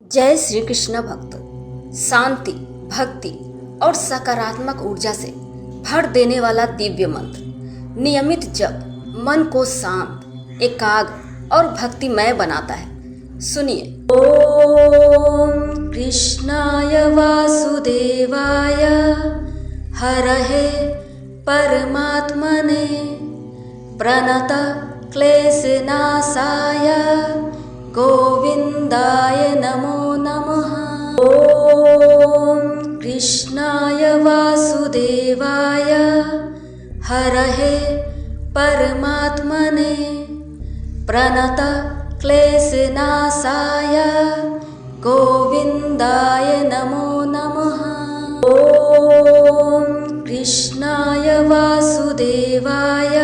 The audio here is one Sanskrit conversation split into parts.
जय श्री कृष्ण भक्त। शांति, भक्ति और सकारात्मक ऊर्जा से भर देने वाला दिव्य मंत्र नियमित जप मन को शांत, एकाग्र और भक्तिमय बनाता है। सुनिए। ओम कृष्णाय वासुदेवाय हरहे परमात्मने प्रणत क्लेशनाशाय गोविंदाय नमो नमः। ओम कृष्णाय वासुदेवाय हरहे परमात्मने प्रणत क्लेशनाशाय गोविंदाय नमो नमः। ओम कृष्णाय वासुदेवाय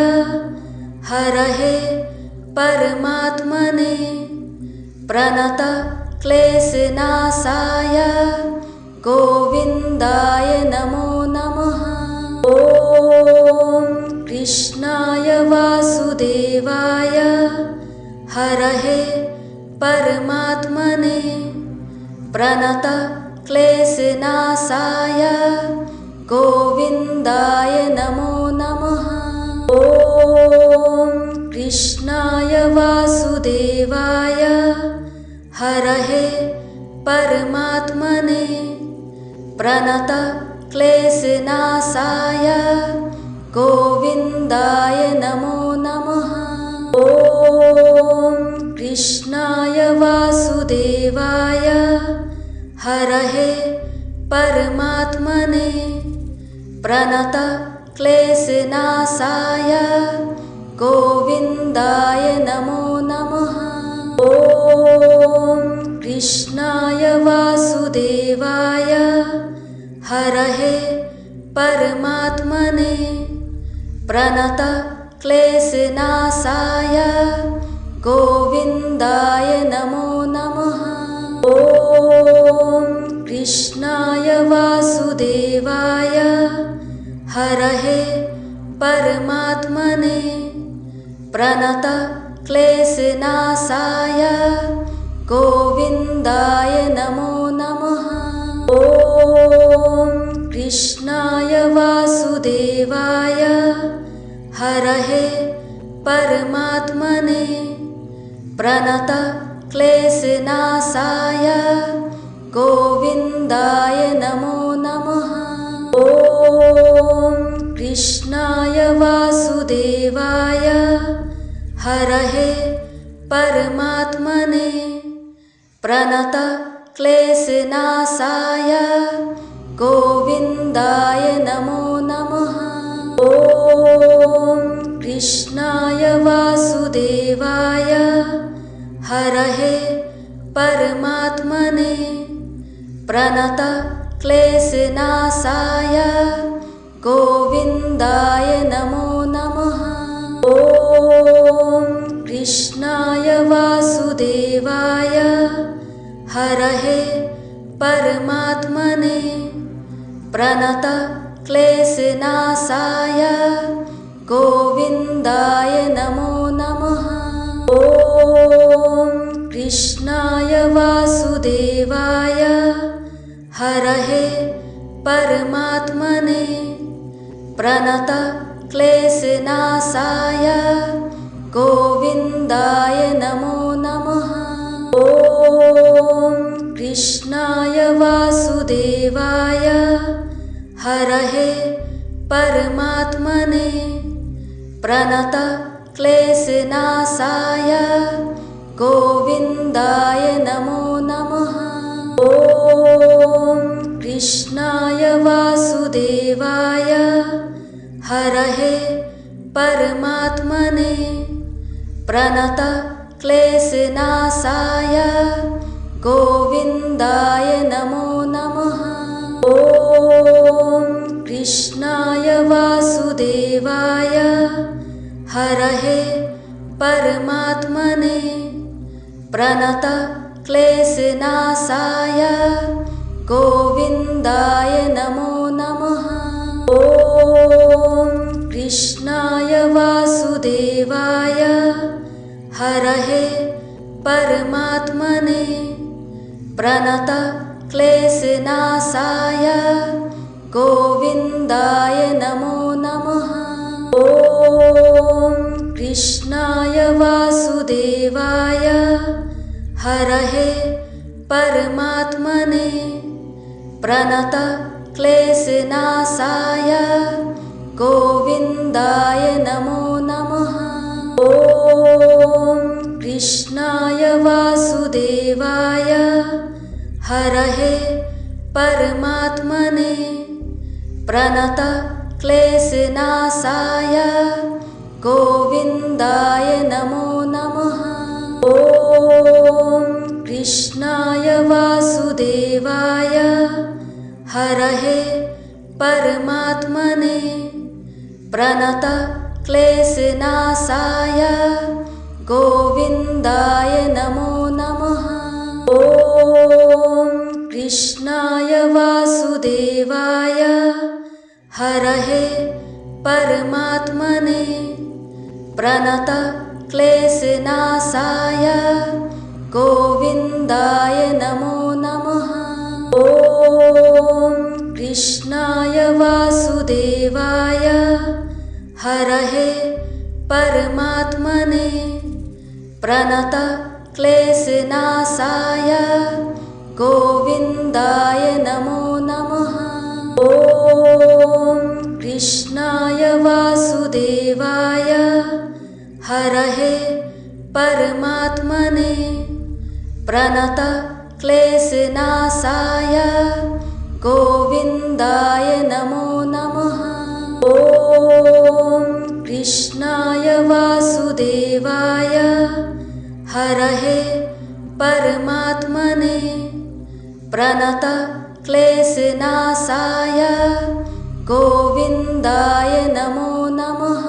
हरहे परमात्मने प्रणत क्लेशनाशाय गोविंदाय नमो नमः। ओम कृष्णाय वासुदेवाय हरहे परमात्मने प्रणत क्लेशनाशाय गोविंदाय नमो नमः। ओम कृष्णाय वासुदेवाय हरहे परमात्मने प्रणत क्लेशनाशाय गोविंदाय नमो नमः। ओम कृष्णाय वासुदेवाय हरहे परमात्मने प्रणत क्लेशनाशाय गोविंदाय नमो नमः। ओम कृष्णाय वासुदेवाय हरहे परमात्मने प्रणत क्लेशनाशाय गोविंदाय नमो नमः। ओम कृष्णाय वासुदेवाय हरहे परमात्मने प्रणत क्लेशनाशाय गोविंदाय नमो नमः। ओम कृष्णाय वासुदेवाय हरहे परमात्मने प्रणत क्लेशनाशाय गोविंदाय नमो नमः। ओम कृष्णाय वासुदेवाय हरहे परमात्मने प्रणत क्लेशनाशाय गोविंदाय नमो नमः। ओम कृष्णाय वासुदेवाय हरहे परमात्मने प्रणत क्लेशनाशाय गोविंदाय नमो नमः। ओम कृष्णाय वासुदेवाय हरहे परमात्मने प्रणत क्लेशनाशाय गोविंदाय नमो नमः। ओम कृष्णाय वासुदेवाय हरहे परमात्मने प्रणत क्लेशनाशाय गोविंदाय नमो नमः। ओम कृष्णाय वासुदेवाय हरहे परमात्मने प्रणत क्लेशनाशाय गोविंदाय नमो नमः। ओम कृष्णाय वासुदेवाय हरहे परमात्मने प्रणत क्लेशनाशाय गोविंदाय नमो नमः। ओम कृष्णाय वासुदेवाय हरहे परमात्मने प्रणत क्लेशनाशाय गोविंदाय नमो नमः। ओम कृष्णाय वासुदेवाय हरहे परमात्मने प्रणत क्लेशनाशाय गोविन्दाय नमो नमः। ॐ कृष्णाय वासुदेवाय हरहे परमात्मने प्रणत क्लेशनाशाय गोविन्दाय नमो नमः। ॐ कृष्णाय वासुदेवाय हरहे परमात्मने प्रणत क्लेशनाशाय गोविन्दाय नमो नमः। ॐ कृष्णाय वासुदेवाय हरहे परमात्मने प्रणत क्लेशनाशाय गोविन्दाय नमो नमः। ॐ कृष्णाय वासुदेवाय हरहे परमात्मने प्रणत क्लेशनाशाय गोविन्दाय नमो नमः। ॐ कृष्णाय वासुदेवाय हरहे परमात्मने प्रणत क्लेशनाशाय गोविन्दाय नमो नमः। ॐ कृष्णाय वासुदेवाय हरहे परमात्मने प्रणत क्लेशनाशाय गोविन्दाय नमो नमः। ॐ कृष्णाय वासुदेवाय हरहे परमात्मने प्रणत क्लेशनाशाय गोविन्दाय नमो नमः।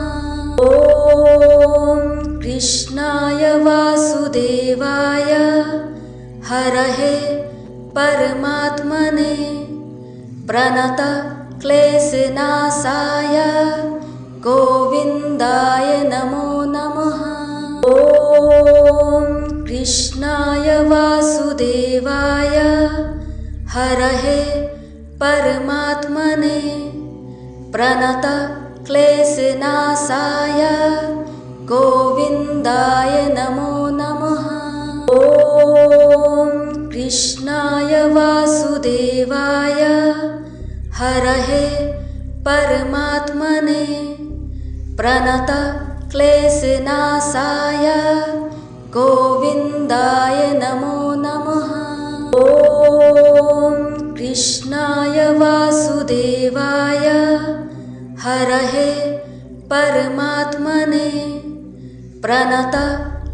ॐ कृष्णाय वासुदेवाय हरहे परमात्मने प्रणत क्लेशनाशाय गोविन्दाय नमो नमः। ॐ कृष्णाय वासुदेवाय हरहे परमात्मने प्रणत क्लेशनाशाय गोविन्दाय नमो नमः। ॐ कृष्णाय वासुदेवाय हरहे परमात्मने प्रणत क्लेशनाशाय गोविन्दाय नमो नमः। ॐ कृष्णाय वासुदेवाय हरहे परमात्मने प्रणत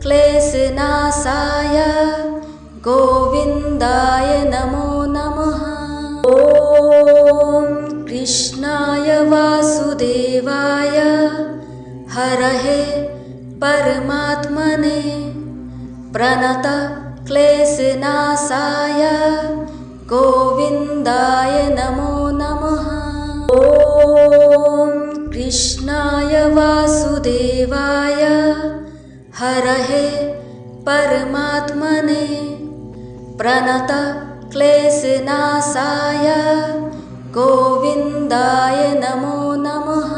क्लेशनाशाय गोविन्दाय नमो नमः। ॐ कृष्णाय वासुदेवाय हरहे परमात्मने प्रणत क्लेशनाशाय गोविन्दाय नमो नमः। ॐ कृष्णाय वासुदेवाय हरहे परमात्मने प्रणत क्लेशनाशाय गोविन्दाय नमो नमः।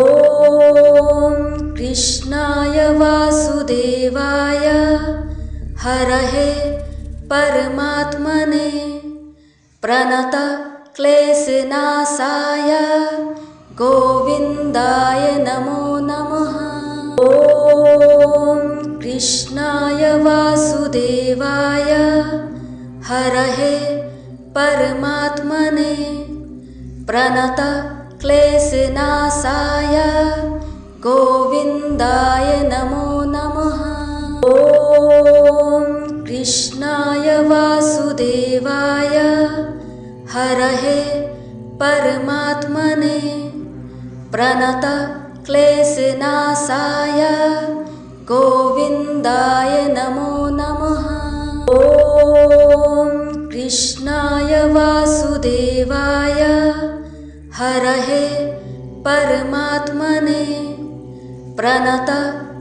ॐ कृष्णाय वासुदेवाय हरहे परमात्मने प्रणत क्लेशनाशाय गोविन्दाय नमो नमः। ॐ कृष्णाय वासुदेवाय हरहे परमात्मने प्रणत क्लेशनाशाय गोविन्दाय नमो नमः। ॐ कृष्णाय वासुदेवाय हरहे परमात्मने प्रणत क्लेशनाशाय गोविन्दाय नमो नमः। ॐ कृष्णाय वासुदेवाय हरहे परमात्मने प्रणत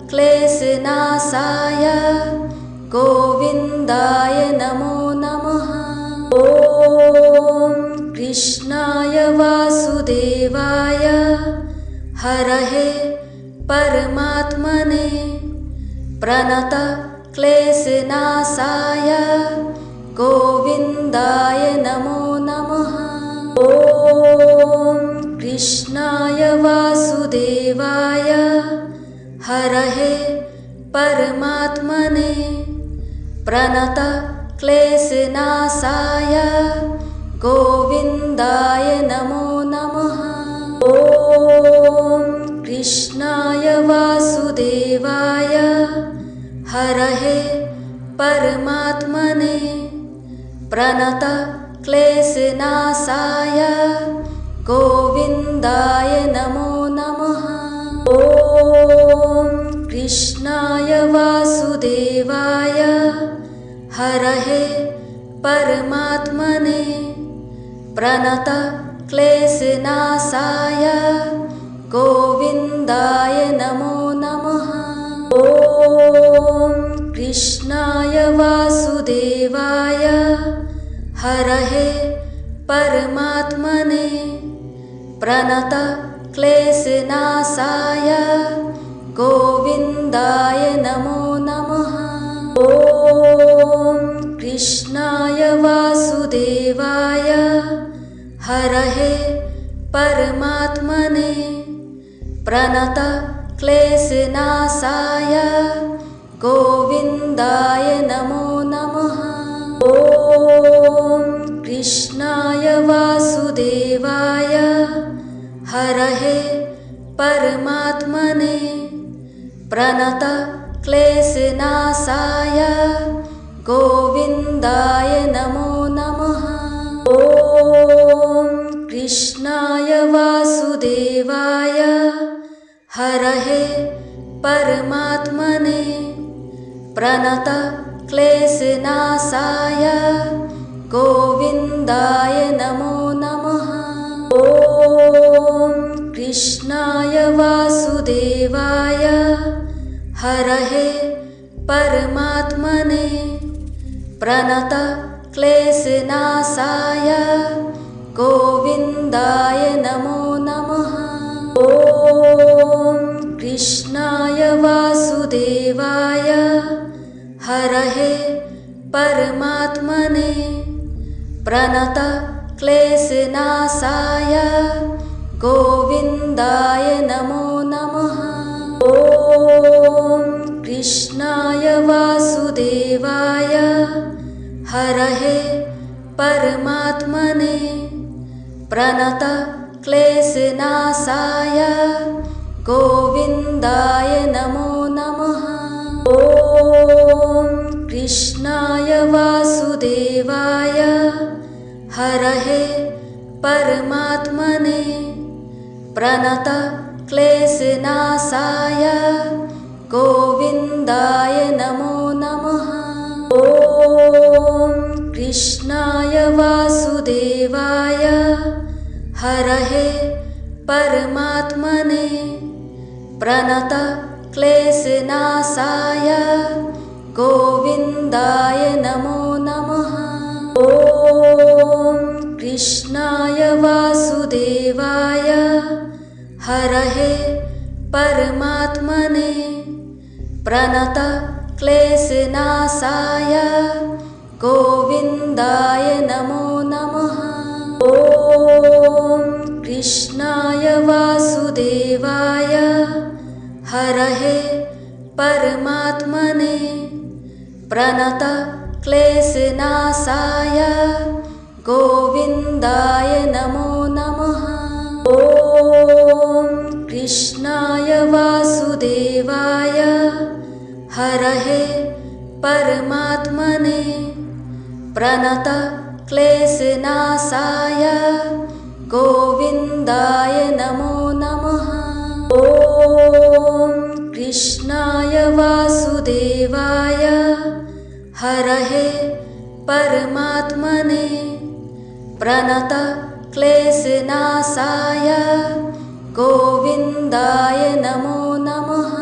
क्लेशनाशाय गोविन्दाय नमो नमः। ॐ कृष्णाय वासुदेवाय हरहे परमात्मने प्रणतक्लेशनाशाय गोविन्दाय नमो नमः। ॐ कृष्णाय वासुदेवाय हरहे परमात्मने प्रणतक्लेशनाशाय गोविन्दाय नमो नमः। ॐ कृष्णाय वासुदेवाय हरहे परमात्मने प्रणतक्लेशनाशाय गोविन्दाय नमो नमः। ॐ कृष्णाय वासुदेवाय हरहे परमात्मने प्रणतक्लेशनाशाय गोविन्दाय नमो नमः। ॐ कृष्णाय वासुदेवाय हरहे परमात्मने प्रणतक्लेशनाशाय गोविन्दाय नमो नमः। ॐ कृष्णाय वासुदेवाय हरहे परमात्मने प्रणतक्लेशनाशाय गोविन्दाय नमो नमः। ॐ कृष्णाय वासुदेवाय हरहे परमात्मने प्रणतक्लेशनाशाय गोविन्दाय नमो नमः। ॐ कृष्णाय वासुदेवाय हरहे परमात्मने प्रणतक्लेशनाशाय गोविन्दाय नमो नमः। ॐ कृष्णाय वासुदेवाय हरहे परमात्मने प्रणतक्लेशनाशाय गोविन्दाय नमो नमः। ॐ कृष्णाय वासुदेवाय हरहे परमात्मने प्रणतक्लेशनाशाय गोविन्दाय नमो नमः। ॐ कृष्णाय वासुदेवाय हरहे परमात्मने प्रणतक्लेशनाशाय गोविन्दाय नमो नमः। ॐ कृष्णाय वासुदेवाय हरहे परमात्मने प्रणतक्लेशनाशाय गोविन्दाय नमो नमः। ॐ कृष्णाय वासुदेवाय हरहे परमात्मने प्रणतक्लेशनाशाय गोविन्दाय नमो नमः। ॐ कृष्णाय वासुदेवाय हरहे परमात्मने प्रणतक्लेशनाशाय गोविन्दाय नमो नमः। ॐ कृष्णाय वासुदेवाय हरहे परमात्मने प्रणतक्लेशनाशाय गोविन्दाय नमो नमः। ॐ कृष्णाय वासुदेवाय हरहे परमात्मने प्रणतक्लेशनाशाय गोविन्दाय नमो नमः। ॐ कृष्णाय वासुदेवाय हरहे परमात्मने प्रणतक्लेशनाशाय गोविन्दाय नमो नमः।